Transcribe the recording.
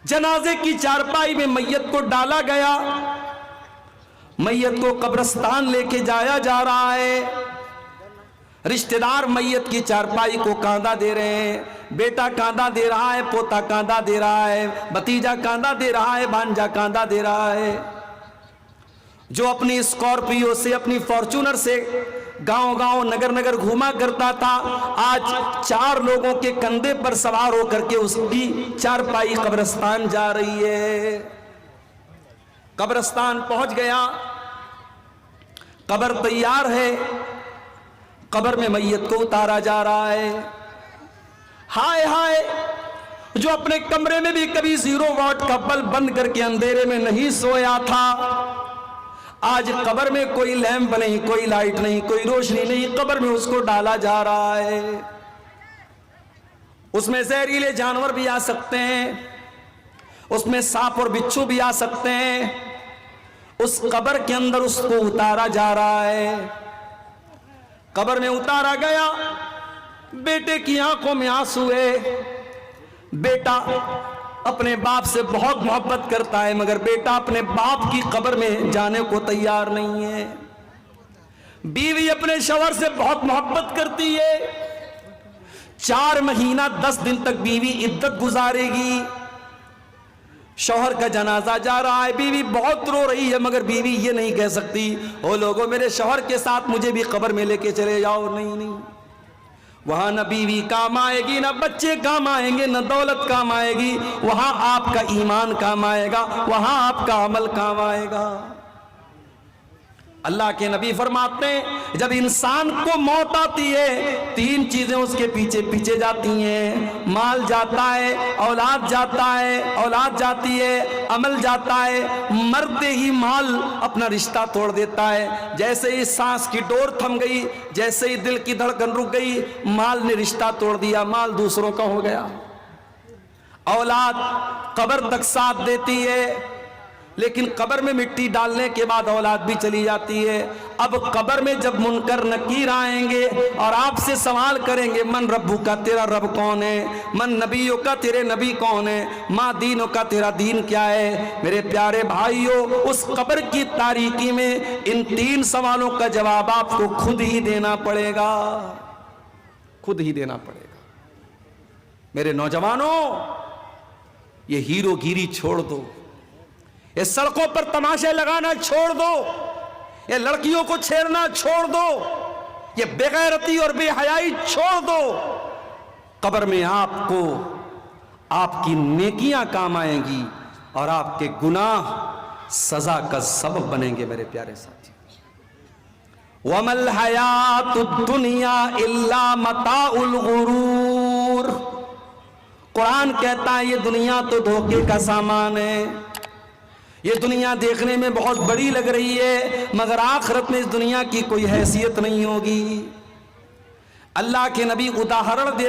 जनाजे की चारपाई में मैयत को डाला गया, मैयत को कब्रिस्तान लेके जाया जा रहा है। रिश्तेदार मैयत की चारपाई को कांधा दे रहे हैं, बेटा कांधा दे रहा है, पोता कांधा दे रहा है, भतीजा कांधा दे रहा है, भांजा कांधा दे रहा है। जो अपनी स्कॉर्पियो से, अपनी फॉर्च्यूनर से गांव गांव नगर नगर घूमा करता था, आज 4 लोगों के कंधे पर सवार होकर के उसकी चारपाई कब्रिस्तान जा रही है। कब्रिस्तान पहुंच गया, कब्र तैयार है, कब्र में मैयत को उतारा जा रहा है। हाय हाय, जो अपने कमरे में भी कभी 0 वाट का बल्ब बंद करके अंधेरे में नहीं सोया था, आज कब्र में कोई लैंप नहीं, कोई लाइट नहीं, कोई रोशनी नहीं, कब्र में उसको डाला जा रहा है। उसमें जहरीले जानवर भी आ सकते हैं, उसमें सांप और बिच्छू भी आ सकते हैं। उस कब्र के अंदर उसको उतारा जा रहा है। कब्र में उतारा गया, बेटे की आंखों में आंसू है। बेटा अपने बाप से बहुत मोहब्बत करता है, मगर बेटा अपने बाप की कब्र में जाने को तैयार नहीं है। बीवी अपने शौहर से बहुत मोहब्बत करती है। 4 महीना 10 दिन तक बीवी इद्दत गुजारेगी। शौहर का जनाजा जा रहा है, बीवी बहुत रो रही है, मगर बीवी ये नहीं कह सकती, ओ लोगों मेरे शौहर के साथ मुझे भी कब्र में लेके चले जाओ। नहीं नहीं, वहां न बीवी काम आएगी, न बच्चे काम आएंगे, न दौलत काम आएगी। वहां आपका ईमान काम आएगा, वहां आपका अमल काम आएगा। अल्लाह के नबी फरमाते हैं, जब इंसान को मौत आती है 3 चीजें उसके पीछे पीछे जाती हैं। माल जाता है, औलाद जाता है, औलाद जाती है, अमल जाता है। मरते ही माल अपना रिश्ता तोड़ देता है। जैसे ही सांस की डोर थम गई, जैसे ही दिल की धड़कन रुक गई, माल ने रिश्ता तोड़ दिया, माल दूसरों का हो गया। औलाद कब्र तक साथ देती है, लेकिन कब्र में मिट्टी डालने के बाद औलाद भी चली जाती है। अब कब्र में जब मुनकर नकीर आएंगे और आपसे सवाल करेंगे, मन रब्बू का, तेरा रब कौन है? मन नबियों का, तेरे नबी कौन है? माँ दीनों का, तेरा दीन क्या है? मेरे प्यारे भाइयों, उस कब्र की तारीकी में इन 3 सवालों का जवाब आपको खुद ही देना पड़ेगा, खुद ही देना पड़ेगा। मेरे नौजवानों, ये हीरोगिरी छोड़ दो, ये सड़कों पर तमाशे लगाना छोड़ दो, ये लड़कियों को छेड़ना छोड़ दो, ये बेगैरती और बेहयाई छोड़ दो। कब्र में आपको आपकी नेकियां काम आएंगी और आपके गुनाह सजा का सबब बनेंगे। मेरे प्यारे साथी, वमल हयातुद दुनिया इल्ला मताउल गुरूर। कुरान कहता है ये दुनिया तो धोखे का सामान है। ये दुनिया देखने में बहुत बड़ी लग रही है, मगर आखिरत में इस दुनिया की कोई हैसियत नहीं होगी। अल्लाह के नबी उदाहरण दे